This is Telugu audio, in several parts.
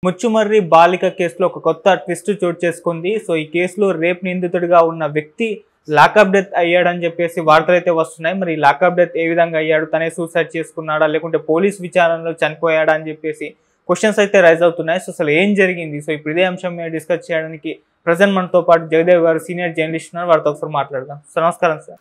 ముచ్చుమర్రి బాలిక కేసులో ఒక కొత్త ట్విస్ట్ చోటు చేసుకుంది. సో ఈ కేసులో రేప్ నిందితుడిగా ఉన్న వ్యక్తి లాకప్ డెత్ అయ్యాడని చెప్పేసి వార్తలు అయితే వస్తున్నాయి. మరి లాకప్ డెత్ ఏ విధంగా అయ్యాడు? తనే సూసైడ్ చేసుకున్నాడా లేకుంటే పోలీస్ విచారణలో చనిపోయాడా అని చెప్పేసి క్వశ్చన్స్ అయితే రైజ్ అవుతున్నాయి. సో అసలు ఏం జరిగింది? సో ఇప్పుడు ఇదే అంశం మీద డిస్కస్ చేయడానికి ప్రజెంట్ మనతో పాటు జగదేవ్ గారు సీనియర్ జర్నలిస్ట్ ఉన్నారు. వారితో ఒకసారి మాట్లాడదాం. సార్ నమస్కారం సార్.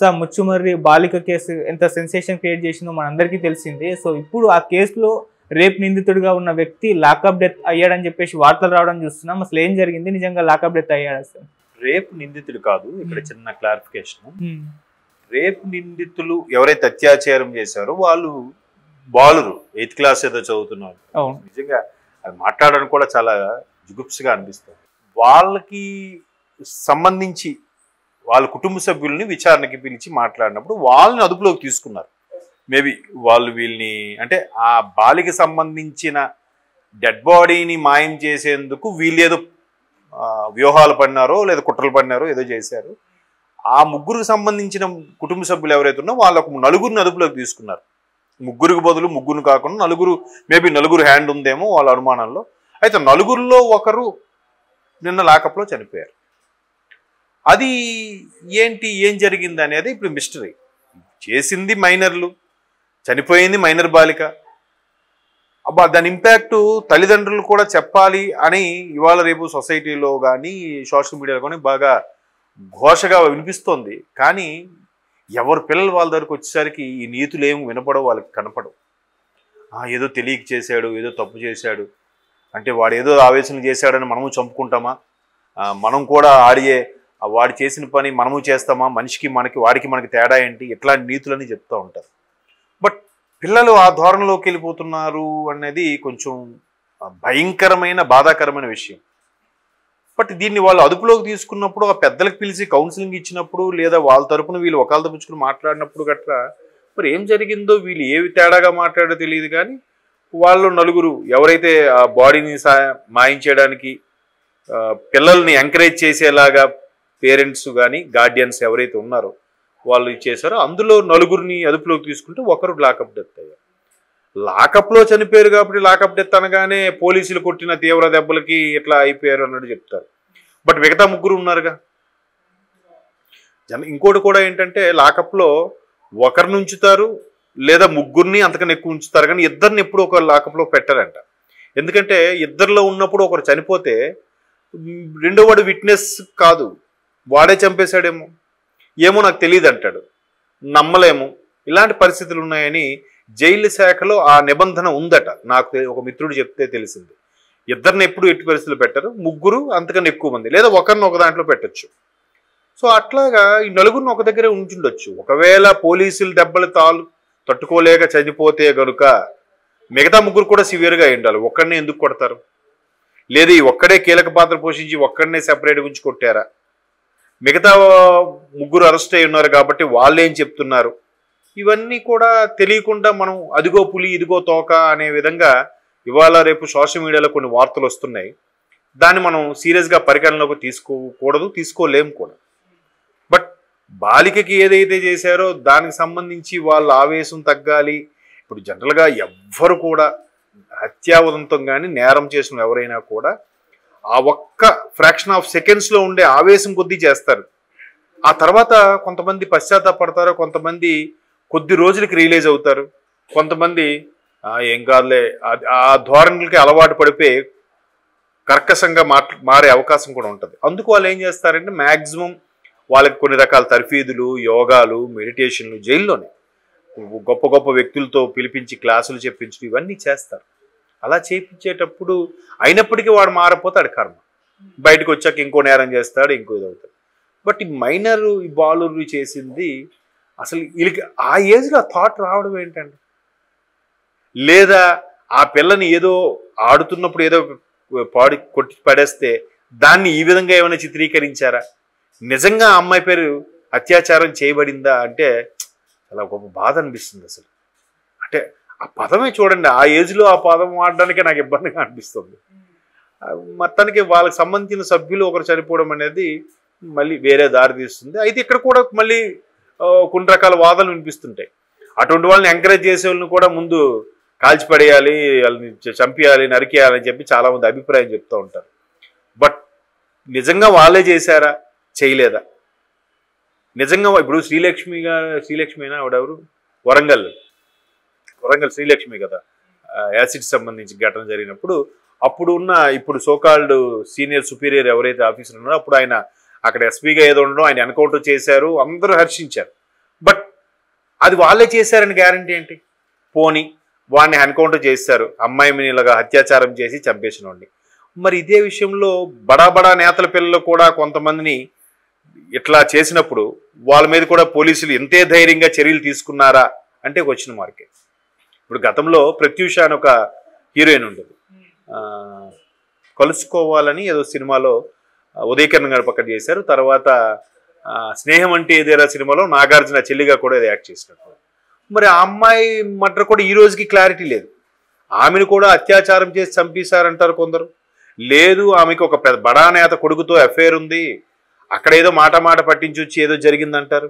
సార్ ముచ్చుమర్రి బాలిక కేసు ఎంత సెన్సేషన్ క్రియేట్ చేసిందో మనందరికీ తెలిసింది. సో ఇప్పుడు ఆ కేసులో రేప్ నిందితుడిగా ఉన్న వ్యక్తి లాకప్ డెత్ అయ్యాడని చెప్పేసి వార్తలు రావడం చూస్తున్నాం. అసలు ఏం జరిగింది? నిజంగా లాకప్ డెత్ అయ్యాడా సార్? రేప్ నిందితుడు కాదు, ఇక్కడ చిన్న క్లారిఫికేషన్. రేప్ నిందితులు ఎవరైతే అత్యాచారం చేశారో వాళ్ళు బాలురు, 8th క్లాస్ ఏదో చదువుతున్నారు. నిజంగా అది మాట్లాడడానికి కూడా చాలా జుగుప్సగా అనిపిస్తుంది. వాళ్ళకి సంబంధించి వాళ్ళ కుటుంబ సభ్యుల్ని విచారణకి పిలిచి మాట్లాడినప్పుడు వాళ్ళని అదుపులోకి తీసుకున్నారు. మేబీ వాళ్ళు వీళ్ళని అంటే ఆ బాలికి సంబంధించిన డెడ్ బాడీని మాయం చేసేందుకు వీళ్ళేదో వ్యూహాలు పడినారో లేదా కుట్రలు పడినారో ఏదో చేశారు. ఆ ముగ్గురికి సంబంధించిన కుటుంబ సభ్యులు ఎవరైతే ఉన్నారో వాళ్ళకు నలుగురిని అదుపులోకి తీసుకున్నారు. ముగ్గురికి బదులు ముగ్గురు కాకుండా నలుగురు, మేబీ నలుగురు హ్యాండ్ ఉందేమో వాళ్ళ అనుమానంలో. అయితే నలుగురిలో ఒకరు నిన్న లాకప్లో చనిపోయారు. అది ఏంటి, ఏం జరిగింది అనేది ఇప్పుడు మిస్టరీ. చేసింది మైనర్లు, చనిపోయింది మైనర్ బాలిక. అబ్బా దాని ఇంపాక్టు తల్లిదండ్రులు కూడా చెప్పాలి అని ఇవాళ రేపు సొసైటీలో కానీ సోషల్ మీడియాలో కానీ బాగా ఘోషగా వినిపిస్తోంది. కానీ ఎవరు పిల్లలు వాళ్ళ దగ్గరకు వచ్చేసరికి ఈ నీతులు ఏమి వినపడవు, వాళ్ళకి కనపడవు. ఏదో తెలియక చేశాడు, ఏదో తప్పు చేశాడు అంటే వాడు ఏదో ఆవేశం చేశాడని మనము చంపుకుంటామా? మనం కూడా వాడు చేసిన పని మనము చేస్తామా? మనిషికి మనకి వాడికి మనకి తేడా ఏంటి? ఇట్లాంటి నీతులని చెప్తూ ఉంటారు. బట్ పిల్లలు ఆ ధోరణిలోకి వెళ్ళిపోతున్నారు అనేది కొంచెం భయంకరమైన బాధాకరమైన విషయం. బట్ దీన్ని వాళ్ళు అదుపులోకి తీసుకున్నప్పుడు ఆ పెద్దలకు పిలిచి కౌన్సిలింగ్ ఇచ్చినప్పుడు లేదా వాళ్ళ తరపున వీళ్ళు ఒకళ్ళతో పుచ్చుకుని మాట్లాడినప్పుడు గట్రా మరి ఏం జరిగిందో వీళ్ళు ఏవి తేడాగా మాట్లాడో తెలియదు. కానీ వాళ్ళు నలుగురు ఎవరైతే ఆ బాడీని మాయం చేయడానికి పిల్లల్ని ఎంకరేజ్ చేసేలాగా పేరెంట్స్ కానీ గార్డియన్స్ ఎవరైతే ఉన్నారో వాళ్ళు చేశారో అందులో నలుగురిని అదుపులోకి తీసుకుంటే ఒకరు లాకప్ డెత్ అయ్యారు. లాకప్లో చనిపోయారు కాబట్టి లాకప్ డెత్ అనగానే పోలీసులు కొట్టిన తీవ్ర దెబ్బలకి ఇట్లా అయిపోయారు అన్నట్టు చెప్తారు. బట్ మిగతా ముగ్గురు ఉన్నారుగా. ఇంకోటి కూడా ఏంటంటే లాకప్లో ఒకరిని ఉంచుతారు లేదా ముగ్గురిని అంతకన్నా ఎక్కువ ఉంచుతారు, కానీ ఇద్దరిని ఎప్పుడు ఒక లాకప్లో పెట్టారంట. ఎందుకంటే ఇద్దరిలో ఉన్నప్పుడు ఒకరు చనిపోతే రెండో వాడు విట్నెస్ కాదు, వాడే చంపేశాడేమో, ఏమో నాకు తెలియదు అంటాడు, నమ్మలేము. ఇలాంటి పరిస్థితులు ఉన్నాయని జైలు శాఖలో ఆ నిబంధన ఉందట. నాకు ఒక మిత్రుడు చెప్తే తెలిసింది. ఇద్దరిని ఎప్పుడు ఎట్టి పరిస్థితులు పెట్టరు, ముగ్గురు అంతకన్నా ఎక్కువ మంది లేదా ఒకరిని ఒక దాంట్లో పెట్టచ్చు. సో అట్లాగా ఈ నలుగురిని ఒక దగ్గరే ఉంచుండొచ్చు. ఒకవేళ పోలీసులు దెబ్బలు తట్టుకోలేక చనిపోతే గనుక మిగతా ముగ్గురు కూడా సివియర్గా ఉండాలి. ఒక్కడనే ఎందుకు కొడతారు? లేదు ఈ ఒక్కడే కీలక పాత్ర పోషించి ఒక్కడనే సెపరేట్ ఉంచి కొట్టారా? మిగతా ముగ్గురు అరెస్ట్ అయి ఉన్నారు కాబట్టి వాళ్ళు ఏం చెప్తున్నారు? ఇవన్నీ కూడా తెలియకుండా మనం అదిగో పులి ఇదిగో తోక అనే విధంగా ఇవాళ రేపు సోషల్ మీడియాలో కొన్ని వార్తలు వస్తున్నాయి. దాన్ని మనం సీరియస్గా పరిగణలోకి తీసుకోకూడదు, తీసుకోలేము కూడా. బట్ బాలికకి ఏదైతే చేశారో దానికి సంబంధించి వాళ్ళ ఆవేశం తగ్గాలి. ఇప్పుడు జనరల్గా ఎవ్వరు కూడా హత్యావదంతం కానీ నేరం చేసిన ఎవరైనా కూడా ఆ ఒక్క ఫ్రాక్షన్ ఆఫ్ సెకండ్స్లో ఉండే ఆవేశం కొద్దీ చేస్తారు. ఆ తర్వాత కొంతమంది పశ్చాత్తాపడతారు, కొంతమంది కొద్ది రోజులకి రియలైజ్ అవుతారు, కొంతమంది ఏం కాదులే ఆ ధోరణులకి అలవాటు పడిపోయి కర్కశంగా మారే అవకాశం కూడా ఉంటుంది. అందుకు వాళ్ళు ఏం చేస్తారంటే మ్యాక్సిమం వాళ్ళకి కొన్ని రకాల తర్ఫీదులు, యోగాలు, మెడిటేషన్లు జైల్లోనే గొప్ప గొప్ప వ్యక్తులతో పిలిపించి క్లాసులు చెప్పించడం ఇవన్నీ చేస్తారు. అలా చేయించేటప్పుడు అయినప్పటికీ వాడు మారపోతాడు కర్మ. బయటకు వచ్చాక ఇంకో నేరం చేస్తాడు, ఇంకో ఇది అవుతాడు. బట్ ఈ మైనరు ఈ బాలురు చేసింది అసలు వీళ్ళకి ఆ ఏజ్లో ఆ థాట్ రావడం ఏంటండి? లేదా ఆ పిల్లని ఏదో ఆడుతున్నప్పుడు ఏదో కొట్టి పడేస్తే దాన్ని ఈ విధంగా ఏమైనా చిత్రీకరించారా? నిజంగా ఆ అమ్మాయి పేరు అత్యాచారం చేయబడిందా అంటే చాలా గొప్ప బాధ అనిపిస్తుంది. అసలు అంటే ఆ పదమే చూడండి, ఆ ఏజ్లో ఆ పదం వాడడానికే నాకు ఇబ్బందిగా అనిపిస్తుంది. మొత్తానికి వాళ్ళకి సంబంధించిన సభ్యులు ఒకరు చనిపోవడం అనేది మళ్ళీ వేరే దారి తీస్తుంది. అయితే ఇక్కడ కూడా మళ్ళీ కొన్ని రకాల వాదనలు వినిపిస్తుంటాయి. అటువంటి వాళ్ళని ఎంకరేజ్ చేసే వాళ్ళని కూడా ముందు కాల్చిపడేయాలి, వాళ్ళని చంపేయాలి, నరికేయాలని చెప్పి చాలామంది అభిప్రాయం చెప్తూ ఉంటారు. బట్ నిజంగా వాళ్ళే చేశారా, చేయలేదా? నిజంగా ఇప్పుడు శ్రీలక్ష్మినా ఆవిడెవరు, వరంగల్ శ్రీలక్ష్మి కదా, యాసిడ్ సంబంధించి ఘటన జరిగినప్పుడు ఇప్పుడు సోకాల్డ్ సీనియర్ సుపీరియర్ ఎవరైతే ఆఫీసర్ ఉన్నారో అప్పుడు ఆయన అక్కడ ఎస్పీగా ఏదో ఉండడం, ఆయన ఎన్కౌంటర్ చేశారు, అందరూ హర్షించారు. బట్ అది వాళ్ళే చేశారని గ్యారంటీ ఏంటి? పోనీ వాడిని ఎన్కౌంటర్ చేశారు, అమ్మాయి మీద ఇలాగా అత్యాచారం చేసి చంపేసిన వాడిని. మరి ఇదే విషయంలో బడా నేతల పిల్లలు కూడా కొంతమందిని ఇట్లా చేసినప్పుడు వాళ్ళ మీద కూడా పోలీసులు ఎంతే ధైర్యంగా చర్యలు తీసుకున్నారా అంటే క్వశ్చన్ మార్కే. ఇప్పుడు గతంలో ప్రత్యూష అని ఒక హీరోయిన్ ఉంటుంది, కలుసుకోవాలని ఏదో సినిమాలో ఉదయకిరణ్ గారు పక్కన చేశారు. తర్వాత స్నేహం అంటే ఏదేరా సినిమాలో నాగార్జున చెల్లిగా కూడా ఏదో యాక్ట్ చేసినట్టు. మరి ఆ అమ్మాయి మటర్ కూడా ఈ రోజుకి క్లారిటీ లేదు. ఆమెను కూడా అత్యాచారం చేసి చంపేశారంటారు కొందరు, లేదు ఆమెకు ఒక బడా నేత కొడుకుతో అఫైర్ ఉంది, అక్కడ ఏదో మాట పట్టించి వచ్చి ఏదో జరిగిందంటారు,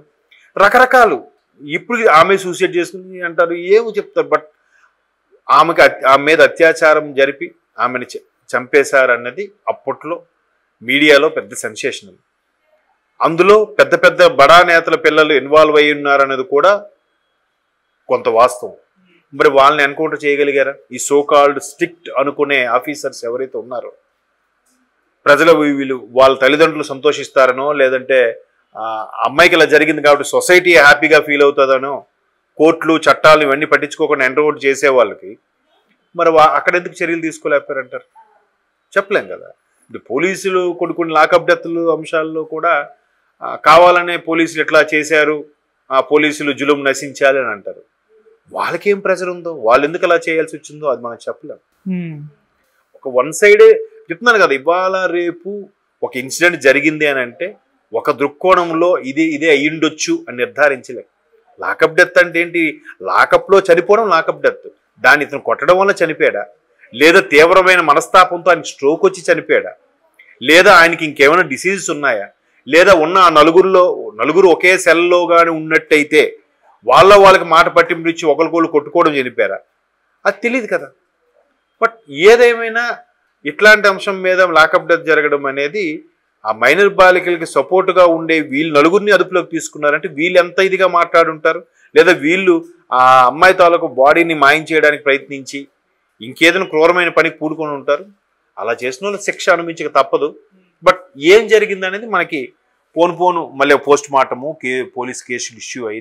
రకరకాలు. ఇప్పుడు ఆమె సూసైడ్ చేసుకుంది అంటారు, ఏమో చెప్తారు. బట్ ఆమె మీద అత్యాచారం జరిపి ఆమెను చంపేశారన్నది అప్పట్లో మీడియాలో పెద్ద సెన్సేషనల్. అందులో పెద్ద బడా నేతల పిల్లలు ఇన్వాల్వ్ అయ్యి ఉన్నారన్నది కూడా కొంత వాస్తవం. మరి వాళ్ళని ఎన్కౌంటర్ చేయగలిగారా? ఈ సోకాల్డ్ స్ట్రిక్ట్ అనుకునే ఆఫీసర్స్ ఎవరైతే ఉన్నారో, ప్రజల వాళ్ళ తల్లిదండ్రులు సంతోషిస్తారనో, లేదంటే అమ్మాయికి ఇలా జరిగింది కాబట్టి సొసైటీ హ్యాపీగా ఫీల్ అవుతుందనో, కోర్టులు చట్టాలు ఇవన్నీ పట్టించుకోకుండా ఎన్కౌంటర్ చేసే వాళ్ళకి మరి అక్కడ ఎందుకు చర్యలు తీసుకోలేకపోయారంటారు? చెప్పలేం కదా. ఇప్పుడు పోలీసులు కొన్ని లాకప్ డెత్లు అంశాల్లో కూడా కావాలనే పోలీసులు ఎట్లా చేశారు, ఆ పోలీసులు జులుం నశించాలి అని అంటారు. వాళ్ళకేం ప్రెజర్ ఉందో, వాళ్ళు ఎందుకు అలా చేయాల్సి వచ్చిందో అది మనం చెప్పలేం. ఒక వన్ సైడే చెప్తున్నాను కదా, ఇవాళ రేపు ఒక ఇన్సిడెంట్ జరిగింది అని అంటే ఒక దృక్కోణంలో ఇదే అయ్యుండొచ్చు అని నిర్ధారించలేం. లాకప్ డెత్ అంటే ఏంటి? లాకప్లో చనిపోవడం లాకప్ డెత్. దాన్ని ఇతను కొట్టడం వల్ల చనిపోయాడా, లేదా తీవ్రమైన మనస్తాపంతో ఆయనకి స్ట్రోక్ వచ్చి చనిపోయాడా, లేదా ఆయనకి ఇంకేమైనా డిసీజెస్ ఉన్నాయా, లేదా ఉన్న ఆ నలుగురు ఒకే సెల్లో కానీ ఉన్నట్టయితే వాళ్ళకి మాట పట్టింపు ఇచ్చి ఒకరికొకరు కొట్టుకోవడం చనిపోయారా, అది తెలియదు కదా. బట్ ఏదేమైనా ఇట్లాంటి అంశం మీద లాకప్ డెత్ జరగడం అనేది ఆ మైనర్ బాలికలకి సపోర్టుగా ఉండే వీళ్ళు నలుగురిని అదుపులోకి తీసుకున్నారంటే వీళ్ళు ఎంత ఇదిగా మాట్లాడుంటారు, లేదా వీళ్ళు ఆ అమ్మాయి తాలూకు బాడీని మాయం చేయడానికి ప్రయత్నించి ఇంకేదైనా క్రూరమైన పనికి పూనుకొని ఉంటారు. అలా చేసిన వాళ్ళు శిక్ష అనుభవించక తప్పదు. బట్ ఏం జరిగిందనేది మనకి పోను మళ్ళీ పోస్ట్ మార్టము పోలీస్ కేసులు ఇష్యూ అయ్యి